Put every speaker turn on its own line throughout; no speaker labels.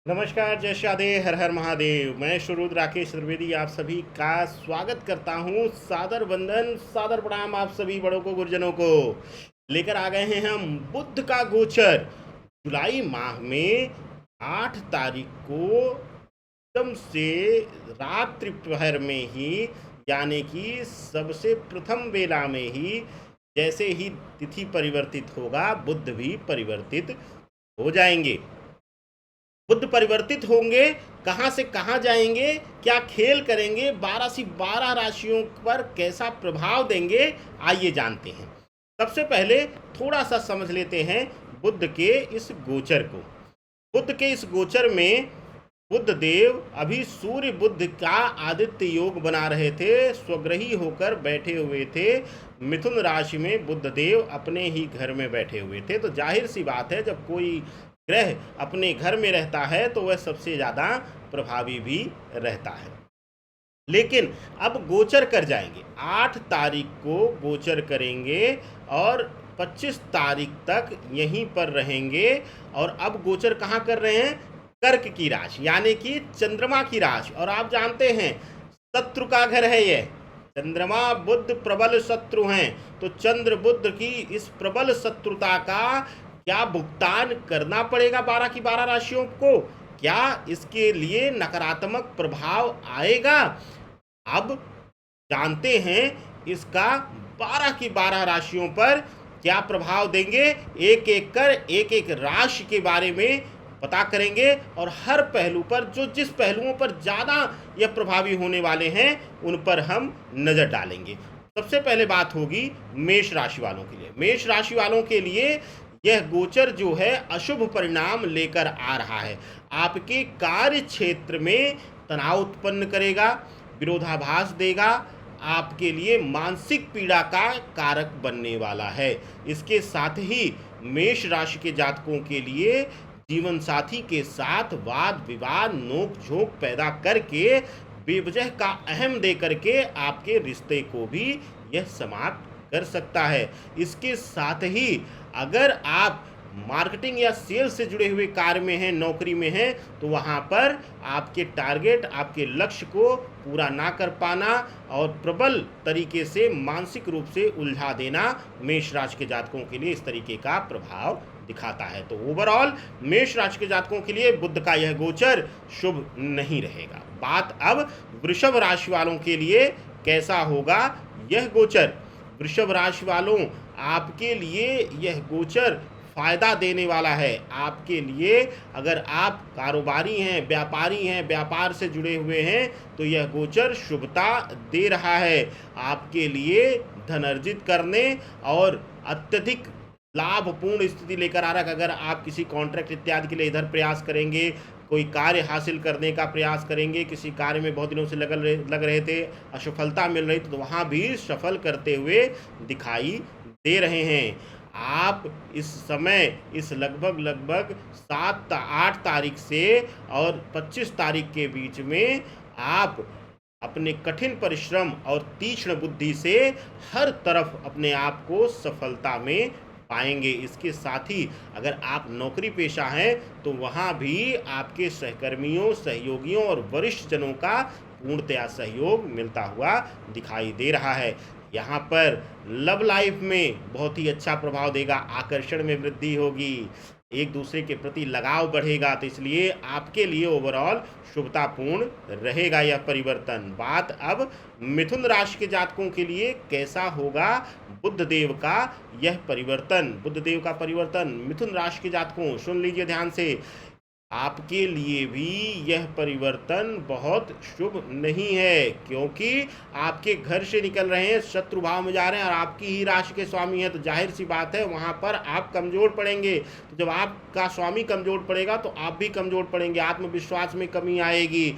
नमस्कार, जय श्यादे, हर हर महादेव। मैं शुरुद राकेश त्रिवेदी आप सभी का स्वागत करता हूँ। सादर वंदन, सादर प्रणाम आप सभी बड़ों को, गुरुजनों को। लेकर आ गए हैं हम बुध का गोचर जुलाई माह में 8 तारीख को एकदम से रात्रि प्रहर में ही, यानी कि सबसे प्रथम वेला में ही, जैसे ही तिथि परिवर्तित होगा बुध भी परिवर्तित हो जाएंगे। बुध परिवर्तित होंगे, कहाँ से कहाँ जाएंगे, क्या खेल करेंगे, 12 सी 12 राशियों पर कैसा प्रभाव देंगे, आइए जानते हैं। सबसे पहले थोड़ा सा समझ लेते हैं बुध के इस गोचर को। बुध के इस गोचर में बुध देव अभी सूर्य बुध का आदित्य योग बना रहे थे, स्वग्रही होकर बैठे हुए थे। मिथुन राशि में बुध देव अपने ही घर में बैठे हुए थे। तो जाहिर सी बात है, जब कोई ग्रह अपने घर में रहता है तो वह सबसे ज़्यादा प्रभावी भी रहता है। लेकिन अब गोचर कर जाएंगे, 8 तारीख को गोचर करेंगे और 25 तारीख तक यहीं पर रहेंगे। और अब गोचर कहाँ कर रहे हैं? कर्क की राशि, यानी कि चंद्रमा की राशि। और आप जानते हैं शत्रु का घर है यह, चंद्रमा बुध प्रबल शत्रु हैं। तो चंद्र बुध की इस प्रबल शत्रुता का क्या भुगतान करना पड़ेगा 12 की 12 राशियों को? क्या इसके लिए नकारात्मक प्रभाव आएगा? अब जानते हैं इसका 12 की 12 राशियों पर क्या प्रभाव देंगे। एक एक कर एक एक राशि के बारे में पता करेंगे और हर पहलू पर, जो जिस पहलुओं पर ज़्यादा यह प्रभावी होने वाले हैं, उन पर हम नज़र डालेंगे। सबसे पहले बात होगी मेष राशि वालों के लिए। मेष राशि वालों के लिए यह गोचर जो है अशुभ परिणाम लेकर आ रहा है। आपके कार्य क्षेत्र में तनाव उत्पन्न करेगा, विरोधाभास देगा, आपके लिए मानसिक पीड़ा का कारक बनने वाला है। इसके साथ ही मेष राशि के जातकों के लिए जीवन साथी के साथ वाद विवाद, नोक झोंक पैदा करके, बेवजह का अहम दे करके आपके रिश्ते को भी यह समाप्त कर सकता है। इसके साथ ही अगर आप मार्केटिंग या सेल्स से जुड़े हुए कार्य में हैं, नौकरी में हैं, तो वहाँ पर आपके टारगेट, आपके लक्ष्य को पूरा ना कर पाना और प्रबल तरीके से मानसिक रूप से उलझा देना मेष राशि के जातकों के लिए इस तरीके का प्रभाव दिखाता है। तो ओवरऑल मेष राशि के जातकों के लिए बुध का यह गोचर शुभ नहीं रहेगा। बात अब वृषभ राशि वालों के लिए कैसा होगा यह गोचर। वृषभ राशि वालों, आपके लिए यह गोचर फायदा देने वाला है। आपके लिए अगर आप कारोबारी हैं, व्यापारी हैं, व्यापार से जुड़े हुए हैं, तो यह गोचर शुभता दे रहा है। आपके लिए धन अर्जित करने और अत्यधिक लाभपूर्ण स्थिति लेकर आ रहा है। अगर आप किसी कॉन्ट्रैक्ट इत्यादि के लिए इधर प्रयास करेंगे, कोई कार्य हासिल करने का प्रयास करेंगे, किसी कार्य में बहुत दिनों से लग रहे थे, असफलता मिल रही, तो वहाँ भी सफल करते हुए दिखाई दे रहे हैं। आप इस समय, इस लगभग 7-8 तारीख से और 25 तारीख के बीच में आप अपने कठिन परिश्रम और तीक्ष्ण बुद्धि से हर तरफ अपने आप को सफलता में पाएंगे। इसके साथ ही अगर आप नौकरी पेशा हैं, तो वहाँ भी आपके सहकर्मियों, सहयोगियों और वरिष्ठ जनों का पूर्णतया सहयोग मिलता हुआ दिखाई दे रहा है। यहाँ पर लव लाइफ में बहुत ही अच्छा प्रभाव देगा, आकर्षण में वृद्धि होगी, एक दूसरे के प्रति लगाव बढ़ेगा। तो इसलिए आपके लिए ओवरऑल शुभतापूर्ण रहेगा यह परिवर्तन। बात अब मिथुन राशि के जातकों के लिए कैसा होगा बुध देव का यह परिवर्तन। बुध देव का परिवर्तन मिथुन राशि के जातकों, सुन लीजिए ध्यान से, आपके लिए भी यह परिवर्तन बहुत शुभ नहीं है, क्योंकि आपके घर से निकल रहे हैं, शत्रु भाव में जा रहे हैं और आपकी ही राशि के स्वामी हैं। तो जाहिर सी बात है वहाँ पर आप कमज़ोर पड़ेंगे। तो जब आपका स्वामी कमज़ोर पड़ेगा तो आप भी कमज़ोर पड़ेंगे, आत्मविश्वास में कमी आएगी,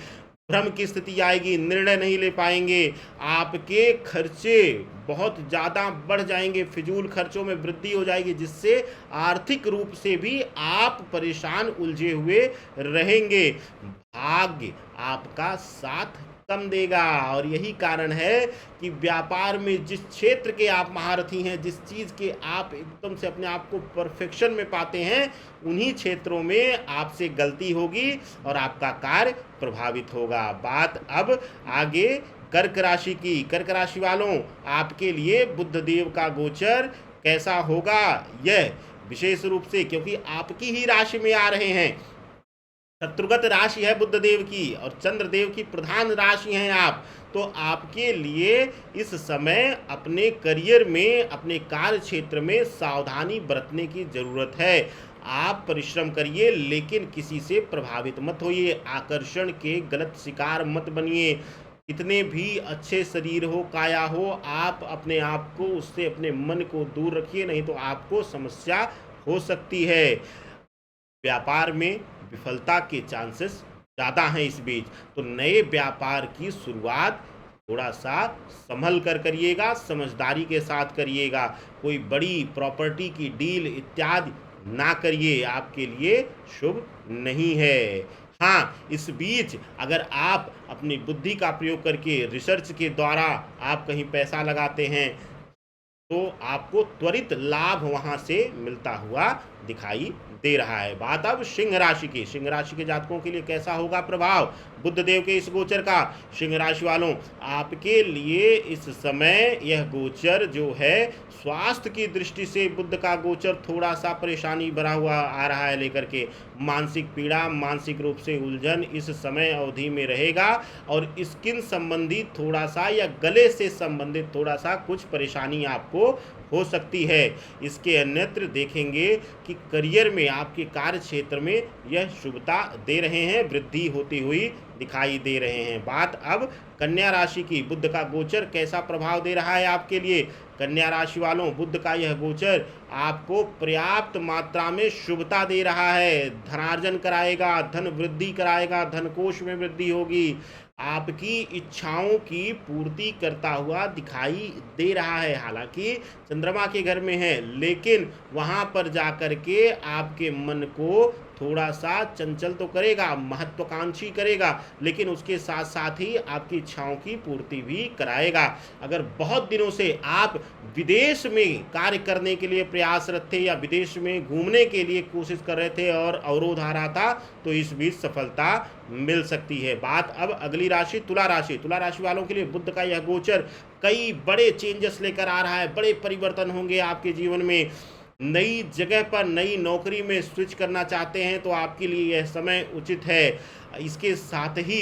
भ्रम की स्थिति आएगी, निर्णय नहीं ले पाएंगे, आपके खर्चे बहुत ज़्यादा बढ़ जाएंगे, फिजूल खर्चों में वृद्धि हो जाएगी, जिससे आर्थिक रूप से भी आप परेशान, उलझे हुए रहेंगे। भाग्य आपका साथ कम देगा। और यही कारण है कि व्यापार में जिस क्षेत्र के आप महारथी हैं, जिस चीज़ के आप एकदम से अपने आप को परफेक्शन में पाते हैं, उन्हीं क्षेत्रों में आपसे गलती होगी और आपका कार्य प्रभावित होगा। बात अब आगे कर्क राशि की। कर्क राशि वालों, आपके लिए बुध देव का गोचर कैसा होगा, यह विशेष रूप से क्योंकि आपकी ही राशि में आ रहे हैं, शत्रुगत राशि है बुध देव की और चंद्र देव की प्रधान राशि हैं आप, तो आपके लिए इस समय अपने करियर में, अपने कार्य क्षेत्र में सावधानी बरतने की जरूरत है। आप परिश्रम करिए लेकिन किसी से प्रभावित मत होइए, आकर्षण के गलत शिकार मत बनिए। कितने भी अच्छे शरीर हो, काया हो, आप अपने आप को उससे, अपने मन को दूर रखिए, नहीं तो आपको समस्या हो सकती है। व्यापार में विफलता के चांसेस ज़्यादा हैं इस बीच, तो नए व्यापार की शुरुआत थोड़ा सा संभल कर करिएगा, समझदारी के साथ करिएगा। कोई बड़ी प्रॉपर्टी की डील इत्यादि ना करिए, आपके लिए शुभ नहीं है। हाँ, इस बीच अगर आप अपनी बुद्धि का प्रयोग करके रिसर्च के द्वारा आप कहीं पैसा लगाते हैं तो आपको त्वरित लाभ वहां से मिलता हुआ दिखाई दे रहा है। बात अब सिंह राशि की। सिंह राशि के जातकों के लिए कैसा होगा प्रभाव बुध देव के इस गोचर का। सिंह राशि वालों, आपके लिए इस समय यह गोचर जो है, स्वास्थ्य की दृष्टि से बुध का गोचर थोड़ा सा परेशानी भरा हुआ आ रहा है लेकर के। मानसिक पीड़ा, मानसिक रूप से उलझन इस समय अवधि में रहेगा और स्किन संबंधी थोड़ा सा या गले से संबंधित थोड़ा सा कुछ परेशानी आपको हो सकती है। इसके अन्यत्र देखेंगे कि करियर में, आपके कार्य क्षेत्र में यह शुभता दे रहे हैं, वृद्धि होती हुई दिखाई दे रहे हैं। बात अब कन्या राशि की। बुध का गोचर कैसा प्रभाव दे रहा है आपके लिए। कन्या राशि वालों, बुध का यह गोचर आपको पर्याप्त मात्रा में शुभता दे रहा है, धनार्जन कराएगा, धन वृद्धि कराएगा, धन कोष में वृद्धि होगी, आपकी इच्छाओं की पूर्ति करता हुआ दिखाई दे रहा है। हालांकि चंद्रमा के घर में है, लेकिन वहां पर जाकर के आपके मन को थोड़ा सा चंचल तो करेगा, महत्वाकांक्षी करेगा, लेकिन उसके साथ साथ ही आपकी इच्छाओं की पूर्ति भी कराएगा। अगर बहुत दिनों से आप विदेश में कार्य करने के लिए प्रयासरत थे या विदेश में घूमने के लिए कोशिश कर रहे थे और अवरोध आ रहा था, तो इस बीच सफलता मिल सकती है। बात अब अगली राशि तुला राशि। तुला राशि वालों के लिए बुध का यह गोचर कई बड़े चेंजेस लेकर आ रहा है, बड़े परिवर्तन होंगे आपके जीवन में। नई जगह पर, नई नौकरी में स्विच करना चाहते हैं तो आपके लिए यह समय उचित है। इसके साथ ही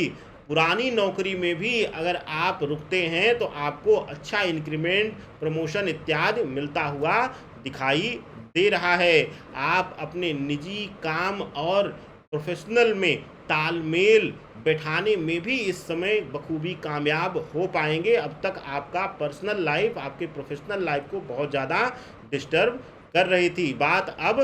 पुरानी नौकरी में भी अगर आप रुकते हैं तो आपको अच्छा इंक्रीमेंट, प्रमोशन इत्यादि मिलता हुआ दिखाई दे रहा है। आप अपने निजी काम और प्रोफेशनल में तालमेल बैठाने में भी इस समय बखूबी कामयाब हो पाएंगे। अब तक आपका पर्सनल लाइफ आपके प्रोफेशनल लाइफ को बहुत ज़्यादा डिस्टर्ब कर रही थी। बात अब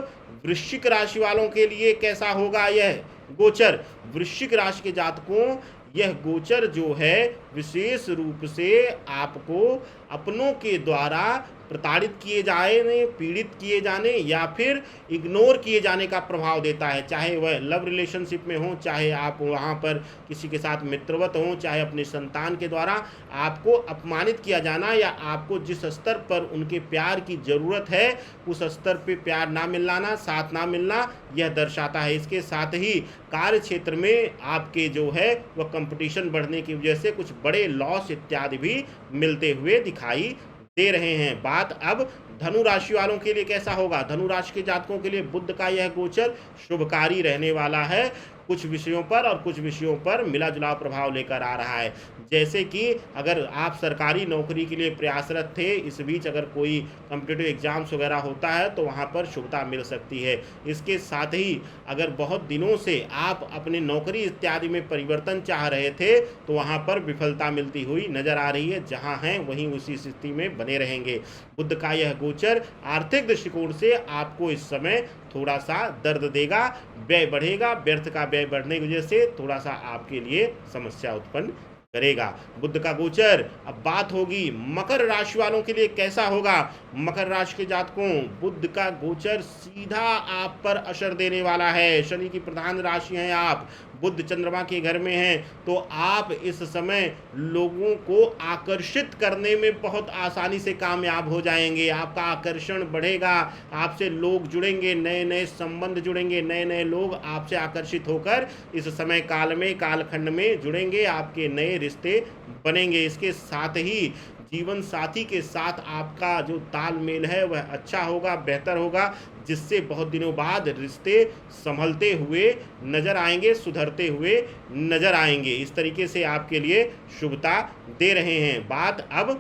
वृश्चिक राशि वालों के लिए कैसा होगा यह गोचर। वृश्चिक राशि के जातकों, यह गोचर जो है विशेष रूप से आपको अपनों के द्वारा प्रताड़ित किए जाने, पीड़ित किए जाने या फिर इग्नोर किए जाने का प्रभाव देता है। चाहे वह लव रिलेशनशिप में हो, चाहे आप वहाँ पर किसी के साथ मित्रवत हो, चाहे अपने संतान के द्वारा आपको अपमानित किया जाना या आपको जिस स्तर पर उनके प्यार की ज़रूरत है उस स्तर पे प्यार ना मिलना, साथ ना मिलना, यह दर्शाता है। इसके साथ ही कार्य क्षेत्र में आपके जो है वह कंपटीशन बढ़ने की वजह से कुछ बड़े लॉस इत्यादि भी मिलते हुए दिखाई दे रहे हैं। बात अब धनु राशि वालों के लिए कैसा होगा। धनु राशि के जातकों के लिए बुध का यह गोचर शुभकारी रहने वाला है। कुछ विषयों पर और कुछ विषयों पर मिला जुला प्रभाव लेकर आ रहा है। जैसे कि अगर आप सरकारी नौकरी के लिए प्रयासरत थे, इस बीच अगर कोई कॉम्पिटिटिव एग्जाम्स वगैरह होता है तो वहाँ पर शुभता मिल सकती है। इसके साथ ही अगर बहुत दिनों से आप अपने नौकरी इत्यादि में परिवर्तन चाह रहे थे तो वहाँ पर विफलता मिलती हुई नजर आ रही है। जहाँ हैं वहीं उसी स्थिति में बने रहेंगे। बुध का यह गोचर आर्थिक दृष्टिकोण से आपको इस समय थोड़ा सा दर्द देगा, व्यय बढ़ेगा, व्यर्थ का व्यय बढ़ने की वजह से थोड़ा सा आपके लिए समस्या उत्पन्न करेगा। बुध का गोचर। अब बात होगी मकर राशि वालों के लिए कैसा होगा। मकर राशि के जातकों, बुध का गोचर सीधा आप पर असर देने वाला है। शनि की प्रधान राशि हैं आप। बुध चंद्रमा के घर में हैं, तो आप इस समय लोगों को आकर्षित करने में बहुत आसानी से कामयाब हो जाएंगे। आपका आकर्षण बढ़ेगा, आपसे लोग जुड़ेंगे, नए नए संबंध जुड़ेंगे, नए नए लोग आपसे आकर्षित होकर इस समय काल में, कालखंड में जुड़ेंगे, आपके नए रिश्ते बनेंगे। इसके साथ ही जीवन साथी के साथ आपका जो तालमेल है वह अच्छा होगा, बेहतर होगा, जिससे बहुत दिनों बाद रिश्ते संभलते हुए नजर आएंगे, सुधरते हुए नजर आएंगे। इस तरीके से आपके लिए शुभता दे रहे हैं। बात अब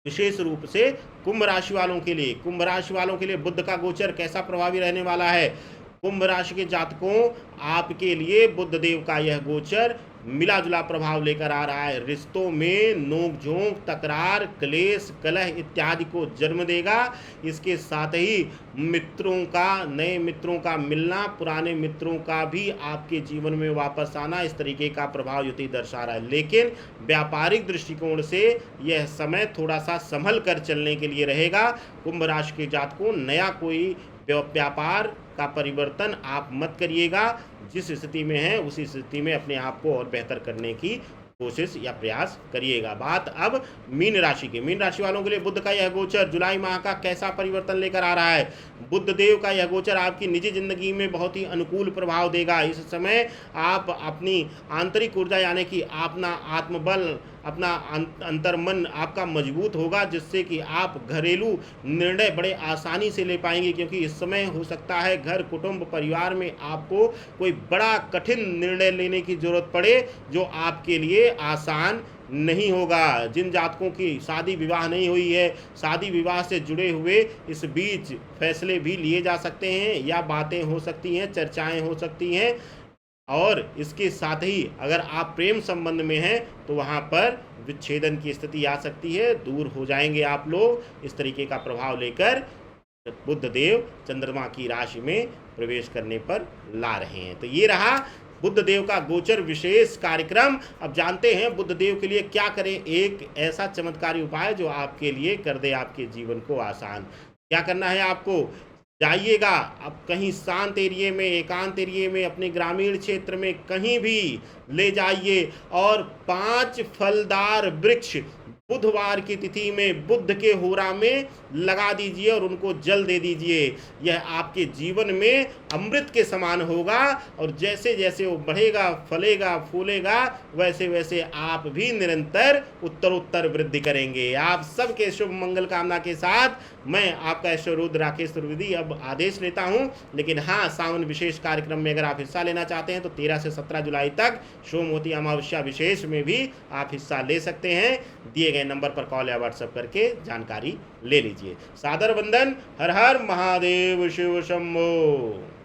विशेष रूप से कुंभ राशि वालों के लिए। कुंभ राशि वालों के लिए बुध का गोचर कैसा प्रभावी रहने वाला है? कुंभ राशि के जातकों, आपके लिए बुध देव का यह गोचर मिला जुला प्रभाव लेकर आ रहा है। रिश्तों में नोक झोंक, तकरार, क्लेश, कलह इत्यादि को जन्म देगा। इसके साथ ही मित्रों का, नए मित्रों का मिलना, पुराने मित्रों का भी आपके जीवन में वापस आना, इस तरीके का प्रभाव युति दर्शा रहा है। लेकिन व्यापारिक दृष्टिकोण से यह समय थोड़ा सा संभल कर चलने के लिए रहेगा। कुंभ राशि के जातकों, नया कोई व्यापार का परिवर्तन आप मत करिएगा। जिस स्थिति में है उसी स्थिति में अपने आप को और बेहतर करने की कोशिश या प्रयास करिएगा। बात अब मीन राशि के। मीन राशि वालों के लिए बुध का यह गोचर जुलाई माह का कैसा परिवर्तन लेकर आ रहा है? बुध देव का यह गोचर आपकी निजी जिंदगी में बहुत ही अनुकूल प्रभाव देगा। इस समय आप अपनी आंतरिक ऊर्जा यानी कि अपना आत्मबल, अपना अंतर्मन आपका मजबूत होगा, जिससे कि आप घरेलू निर्णय बड़े आसानी से ले पाएंगे। क्योंकि इस समय हो सकता है घर, कुटुंब, परिवार में आपको कोई बड़ा कठिन निर्णय लेने की जरूरत पड़े, जो आपके लिए आसान नहीं होगा। जिन जातकों की शादी विवाह नहीं हुई है, शादी विवाह से जुड़े हुए इस बीच फैसले भी लिए जा सकते हैं, या बातें हो सकती हैं, चर्चाएं हो सकती हैं। और इसके साथ ही अगर आप प्रेम संबंध में हैं तो वहाँ पर विच्छेदन की स्थिति आ सकती है, दूर हो जाएंगे आप लोग। इस तरीके का प्रभाव लेकर बुध देव चंद्रमा की राशि में प्रवेश करने पर ला रहे हैं। तो ये रहा बुध देव का गोचर विशेष कार्यक्रम। अब जानते हैं बुध देव के लिए क्या करें, एक ऐसा चमत्कारी उपाय जो आपके लिए कर दे आपके जीवन को आसान। क्या करना है आपको? जाइएगा अब कहीं शांत एरिए में, एकांत एरिए में, अपने ग्रामीण क्षेत्र में कहीं भी ले जाइए और 5 फलदार वृक्ष बुधवार की तिथि में बुध के होरा में लगा दीजिए और उनको जल दे दीजिए। यह आपके जीवन में अमृत के समान होगा और जैसे जैसे वो बढ़ेगा, फलेगा, फूलेगा, वैसे वैसे आप भी निरंतर उत्तरोत्तर वृद्धि करेंगे। आप सबके शुभ मंगल कामना के साथ मैं आपका ईश्वरुद्र राकेश त्रिवेदी अब आदेश लेता हूं। लेकिन हाँ, सावन विशेष कार्यक्रम में अगर आप हिस्सा लेना चाहते हैं तो 13 से 17 जुलाई तक सोमवती अमावस्या विशेष में भी आप हिस्सा ले सकते हैं। दिए गए नंबर पर कॉल या व्हाट्सएप करके जानकारी ले लीजिए। सादर वंदन। हर हर महादेव। शिव शंभो।